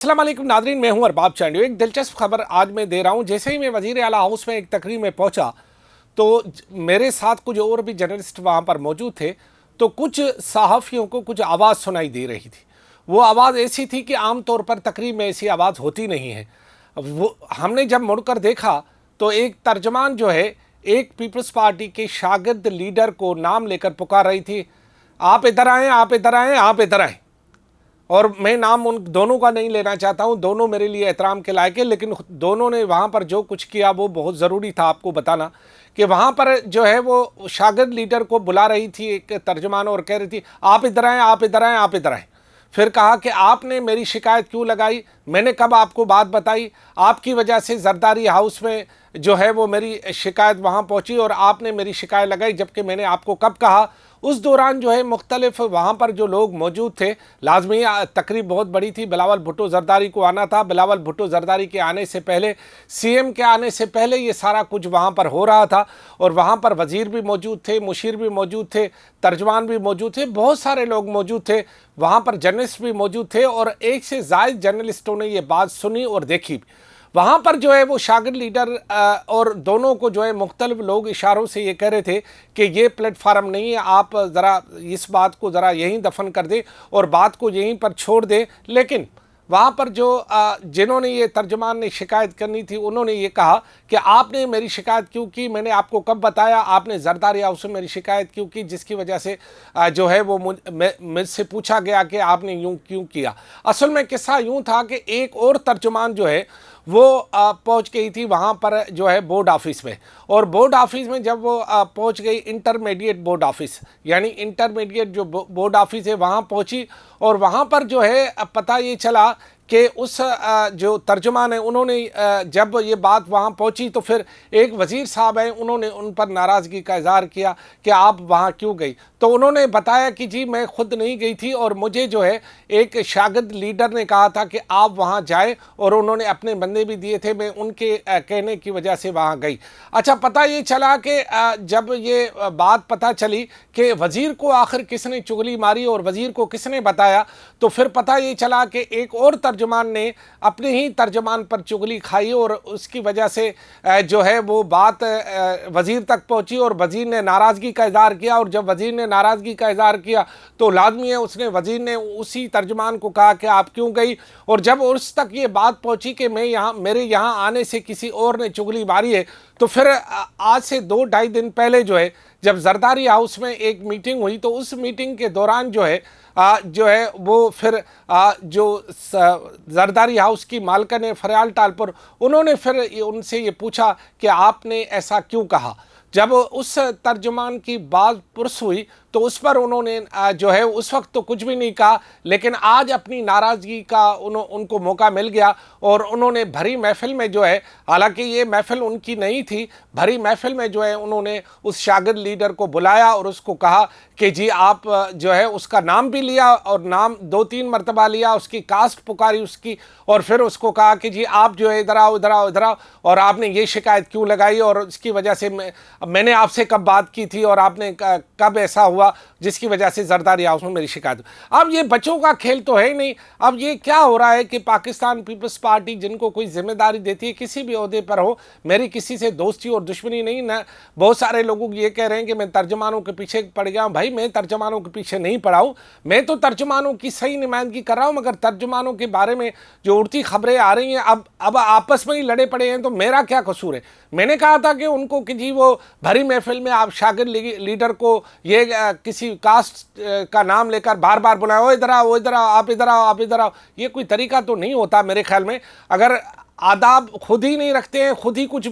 अस्सलाम वालेकुम नादरीन, मैं हूं अरबाब चांडियो। एक दिलचस्प खबर आज मैं दे रहा हूं। जैसे ही मैं वज़ीर आला हाउस में एक तकरीर में पहुंचा तो मेरे साथ कुछ और भी जर्नलिस्ट वहां पर मौजूद थे। तो कुछ सहाफ़ियों को कुछ आवाज़ सुनाई दे रही थी। वो आवाज़ ऐसी थी कि आम तौर पर तकरीर में ऐसी आवाज़ होती नहीं है। वो हमने जब मुड़कर देखा तो एक तर्जमान जो है एक पीपल्स पार्टी के शागिर्द लीडर को नाम लेकर पुकार रही थी, आप इधर आएँ, आप इधर आएँ, आप इधर आएँ। और मैं नाम उन दोनों का नहीं लेना चाहता हूं, दोनों मेरे लिए एहतराम के लायक है, लेकिन दोनों ने वहां पर जो कुछ किया वो बहुत ज़रूरी था आपको बताना कि वहां पर जो है वो शागिर्द लीडर को बुला रही थी एक तर्जमान और कह रही थी, आप इधर आएँ, आप इधर आएँ, आप इधर आएँ। फिर कहा कि आपने मेरी शिकायत क्यों लगाई, मैंने कब आपको बात बताई, आपकी वजह से जरदारी हाउस में जो है वो मेरी शिकायत वहाँ पहुँची और आपने मेरी शिकायत लगाई, जबकि मैंने आपको कब कहा। उस दौरान जो है मुख्तलिफ वहाँ पर जो लोग मौजूद थे, लाजमी तकरीब बहुत बड़ी थी, बिलावल भुट्टो जरदारी को आना था। बिलावल भुट्टो जरदारी के आने से पहले, सीएम के आने से पहले ये सारा कुछ वहाँ पर हो रहा था और वहाँ पर वज़ीर भी मौजूद थे, मुशीर भी मौजूद थे, तर्जमान भी मौजूद थे, बहुत सारे लोग मौजूद थे वहाँ पर, जर्नलिस्ट भी मौजूद थे और एक से ज़ायद जर्नलिस्टों ने ये बात सुनी और देखी। वहाँ पर जो है वो शागिर्द लीडर और दोनों को जो है मुख्तलिफ लोग इशारों से ये कह रहे थे कि ये प्लेटफार्म नहीं है, आप ज़रा इस बात को ज़रा यहीं दफन कर दें और बात को यहीं पर छोड़ दें। लेकिन वहाँ पर जो जिन्होंने ये तर्जमान ने शिकायत करनी थी, उन्होंने ये कहा कि आपने मेरी शिकायत क्यों की, मैंने आपको कब बताया, आपने जरदारी हाउस में मेरी शिकायत क्यों की, जिसकी वजह से जो है वो मुझसे पूछा गया कि आपने यूँ क्यों किया। असल में किस्सा यूँ था कि एक और तर्जमान जो है वो पहुंच गई थी वहाँ पर जो है बोर्ड ऑफिस में, और बोर्ड ऑफिस में जब वो पहुंच गई, इंटरमीडिएट बोर्ड ऑफिस यानी इंटरमीडिएट जो बोर्ड ऑफिस है वहाँ पहुंची, और वहाँ पर जो है पता ये चला कि उस जो तर्जुमान है उन्होंने जब ये बात वहाँ पहुँची तो फिर एक वज़ीर साहब हैं, उन्होंने उन पर नाराज़गी का इज़हार किया कि आप वहाँ क्यों गई। तो उन्होंने बताया कि जी मैं खुद नहीं गई थी और मुझे जो है एक शागिर्द लीडर ने कहा था कि आप वहाँ जाएं, और उन्होंने अपने बंदे भी दिए थे, मैं उनके कहने की वजह से वहाँ गई। अच्छा, पता ये चला कि जब ये बात पता चली कि वज़ीर को आखिर किसने चुगली मारी और वज़ीर को किसने बताया, तो फिर पता ये चला कि एक और तर्जुमान ने अपने ही तर्जुमान पर चुगली खाई और उसकी वजह से जो है वो बात वज़ीर तक पहुंची और वज़ीर ने नाराज़गी का इज़हार किया। और जब वज़ीर ने नाराज़गी का इज़हार किया तो लाजमी है उसने वज़ीर ने उसी तर्जुमान को कहा कि आप क्यों गई, और जब उस तक ये बात पहुंची कि मैं यहाँ मेरे यहाँ आने से किसी और ने चुगली मारी है, तो फिर आज से 2-2.5 दिन पहले जो है जब जरदारी हाउस में एक मीटिंग हुई तो उस मीटिंग के दौरान जो है वो फिर जो जरदारी हाउस की मालकन है फरयाल टालपुर, उन्होंने फिर उनसे ये पूछा कि आपने ऐसा क्यों कहा। जब उस तर्जुमान की बात पुरस हुई तो उस पर उन्होंने जो है उस वक्त तो कुछ भी नहीं कहा, लेकिन आज अपनी नाराज़गी का उनको मौका मिल गया और उन्होंने भरी महफिल में जो है, हालांकि ये महफिल उनकी नहीं थी, भरी महफिल में जो है उन्होंने उस शागिर्द लीडर को बुलाया और उसको कहा कि जी आप जो है उसका नाम भी लिया और नाम 2-3 मरतबा लिया, उसकी कास्ट पुकारी उसकी, और फिर उसको कहा कि जी आप जो है इधर आओ, इधर आओ, इधर आओ, और आपने ये शिकायत क्यों लगाई और इसकी वजह से मैंने आपसे कब बात की थी और आपने कब ऐसा हुआ जिसकी वजह से जरदारी हाउस में मेरी शिकायत। अब ये बच्चों का खेल तो है ही नहीं। अब ये क्या हो रहा है कि पाकिस्तान पीपल्स पार्टी जिनको कोई जिम्मेदारी देती है, किसी भी ओहदे पर हो, मेरी किसी से दोस्ती और दुश्मनी नहीं ना। बहुत सारे लोग ये कह रहे हैं कि मैं तर्जमानों के पीछे पड़ गया हूँ। भाई मैं तर्जमानों के पीछे नहीं पड़ा हूँ, मैं तो तर्जमानों की सही नुमाइंदगी कर रहा हूँ, मगर तर्जमानों के बारे में जो उड़ती खबरें आ रही हैं अब आपस में ही लड़े पड़े हैं, तो मेरा क्या कसूर है। मैंने कहा था कि उनको कि जी वो भरी महफिल में आप शागिर्द लीडर को ये किसी कास्ट का नाम लेकर बार बार बुलाए, ओ इधर आओ, इधर आओ, आप इधर आओ, आप इधर आओ, ये कोई तरीका तो नहीं होता मेरे ख्याल में। अगर आदाब खुद ही नहीं रखते हैं, खुद ही कुछ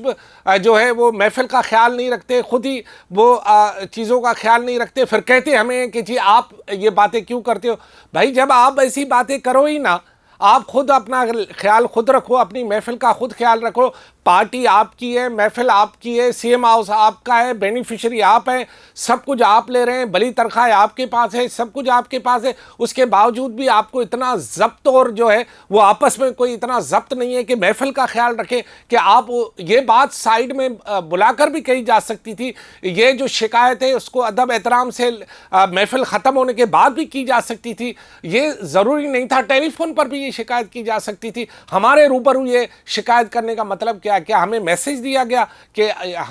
जो है वो महफिल का ख्याल नहीं रखते, खुद ही वो चीज़ों का ख्याल नहीं रखते, फिर कहते हमें कि जी आप ये बातें क्यों करते हो। भाई जब आप ऐसी बातें करो ही ना, आप खुद अपना ख्याल खुद रखो, अपनी महफिल का खुद ख्याल रखो। پارٹی آپ کی ہے، محفل آپ کی ہے، سی ایم ہاؤس آپ کا ہے، بینیفیشری آپ ہیں، سب کچھ آپ لے رہے ہیں، بلی تنخواہ آپ کے پاس ہے، سب کچھ آپ کے پاس ہے، اس کے باوجود بھی آپ کو اتنا ضبط اور جو ہے وہ آپس میں کوئی اتنا ضبط نہیں ہے کہ محفل کا خیال رکھے کہ آپ یہ بات سائیڈ میں بلا کر بھی کہی جا سکتی تھی، یہ جو شکایت ہے اس کو ادب احترام سے محفل ختم ہونے کے بعد بھی کی جا سکتی تھی، یہ ضروری نہیں تھا، ٹیلی فون پر بھی یہ شکایت کی جا سکتی تھی، ہمارے روبرو یہ شکایت کرنے کا مطلب کیا ہمیں میسج دیا گیا کہ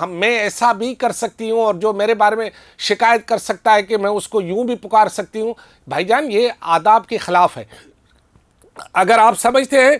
میں ایسا بھی کر سکتی ہوں اور جو میرے بارے میں شکایت کر سکتا ہے کہ میں اس کو یوں بھی پکار سکتی ہوں؟ بھائی جان یہ آداب کے خلاف ہے. اگر آپ سمجھتے ہیں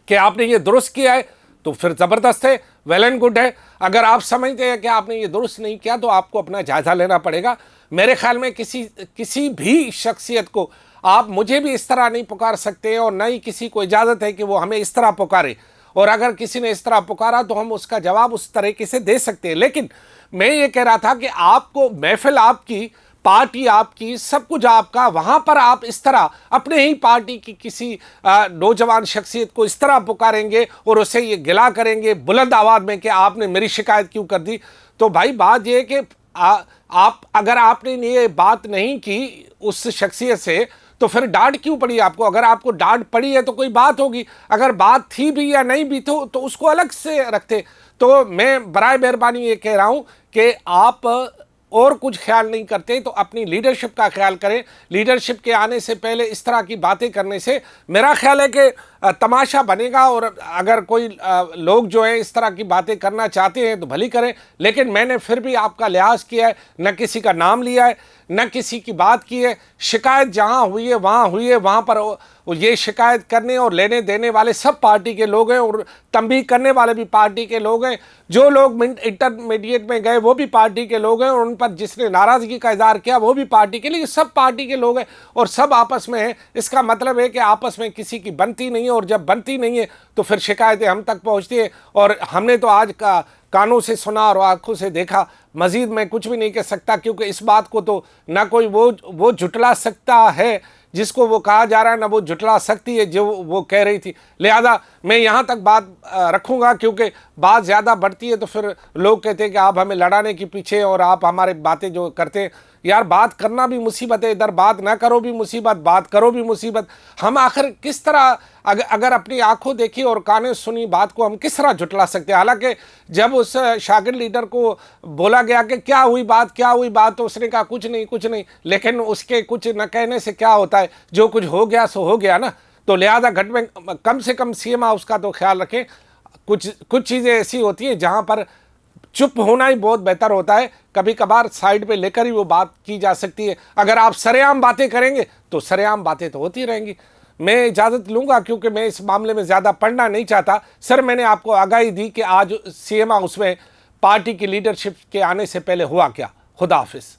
کہ آپ نے یہ درست کیا ہے تو پھر زبردست ہے، ویل اینڈ گڈ ہے. اگر آپ سمجھتے ہیں کہ آپ نے یہ درست نہیں کیا تو آپ کو اپنا جائزہ لینا پڑے گا. میرے خیال میں کسی بھی شخصیت کو آپ مجھے بھی اس طرح نہیں پکار سکتے اور نہ ہی کسی کو اجازت ہے کہ وہ ہمیں اس طرح پکارے، اور اگر کسی نے اس طرح پکارا تو ہم اس کا جواب اس طریقے سے دے سکتے ہیں. لیکن میں یہ کہہ رہا تھا کہ آپ کو محفل آپ کی، پارٹی آپ کی، سب کچھ آپ کا، وہاں پر آپ اس طرح اپنے ہی پارٹی کی کسی نوجوان شخصیت کو اس طرح پکاریں گے اور اسے یہ گلا کریں گے بلند آواز میں کہ آپ نے میری شکایت کیوں کر دی. تو بھائی بات یہ ہے کہ اگر آپ نے یہ بات نہیں کی اس شخصیت سے تو پھر ڈانٹ کیوں پڑی آپ کو؟ اگر آپ کو ڈانٹ پڑی ہے تو کوئی بات ہوگی، اگر بات تھی بھی یا نہیں بھی تو اس کو الگ سے رکھتے. تو میں برائے مہربانی یہ کہہ رہا ہوں کہ آپ اور کچھ خیال نہیں کرتے تو اپنی لیڈرشپ کا خیال کریں. لیڈرشپ کے آنے سے پہلے اس طرح کی باتیں کرنے سے میرا خیال ہے کہ تماشا بنے گا، اور اگر کوئی لوگ جو ہیں اس طرح کی باتیں کرنا چاہتے ہیں تو بھلی کریں. لیکن میں نے پھر بھی آپ کا لحاظ کیا ہے، نہ کسی کا نام لیا ہے، نہ کسی کی بات کی ہے. شکایت جہاں ہوئی ہے وہاں پر یہ شکایت کرنے اور لینے دینے والے سب پارٹی کے لوگ ہیں، اور تنبیہ کرنے والے بھی پارٹی کے لوگ ہیں. جو لوگ انٹرمیڈیٹ میں گئے وہ بھی پارٹی کے لوگ ہیں، اور ان پر جس نے ناراضگی کا اظہار کیا وہ بھی پارٹی کے لیے، سب پارٹی کے لوگ ہیں اور سب آپس میں ہیں. اس کا مطلب ہے کہ آپس میں کسی کی بنتی نہیں ہے، اور جب بنتی نہیں ہے تو پھر شکایتیں ہم تک پہنچتی ہیں. اور ہم نے تو آج کا کانوں سے سنا اور آنکھوں سے دیکھا، مزید میں کچھ بھی نہیں کہہ سکتا، کیونکہ اس بات کو تو نہ کوئی وہ جھٹلا سکتا ہے جس کو وہ کہا جا رہا ہے، نہ وہ جھٹلا سکتی ہے جو وہ کہہ رہی تھی. لہذا میں یہاں تک بات رکھوں گا، کیونکہ بات زیادہ بڑھتی ہے تو پھر لوگ کہتے ہیں کہ آپ ہمیں لڑانے کے پیچھے اور آپ ہمارے باتیں جو کرتے ہیں. یار بات کرنا بھی مصیبت ہے، ادھر بات نہ کرو بھی مصیبت، بات کرو بھی مصیبت. ہم آخر کس طرح اگر اپنی آنکھوں دیکھی اور کانیں سنی بات کو ہم کس طرح جھٹلا سکتے ہیں؟ حالانکہ جب اس شاگرد لیڈر کو بولا گیا کہ کیا ہوئی بات تو اس نے کہا کچھ نہیں. لیکن اس کے کچھ نہ کہنے سے کیا ہوتا ہے؟ جو کچھ ہو گیا سو ہو گیا نا. تو لہذا گھٹ میں کم سے کم سی ایم ہاؤس کا تو خیال رکھیں. کچھ چیزیں ایسی ہوتی ہیں جہاں پر چپ ہونا ہی بہت بہتر ہوتا ہے. کبھی کبھار سائیڈ پہ لے کر ہی وہ بات کی جا سکتی ہے. اگر آپ سرے عام باتیں کریں گے تو سرے عام باتیں تو ہوتی رہیں گی. میں اجازت لوں گا کیونکہ میں اس معاملے میں زیادہ پڑھنا نہیں چاہتا. سر میں نے آپ کو آگاہی دی کہ آج سی ایم ہاؤس میں پارٹی کی لیڈرشپ کے آنے سے پہلے ہوا کیا. خدا حافظ.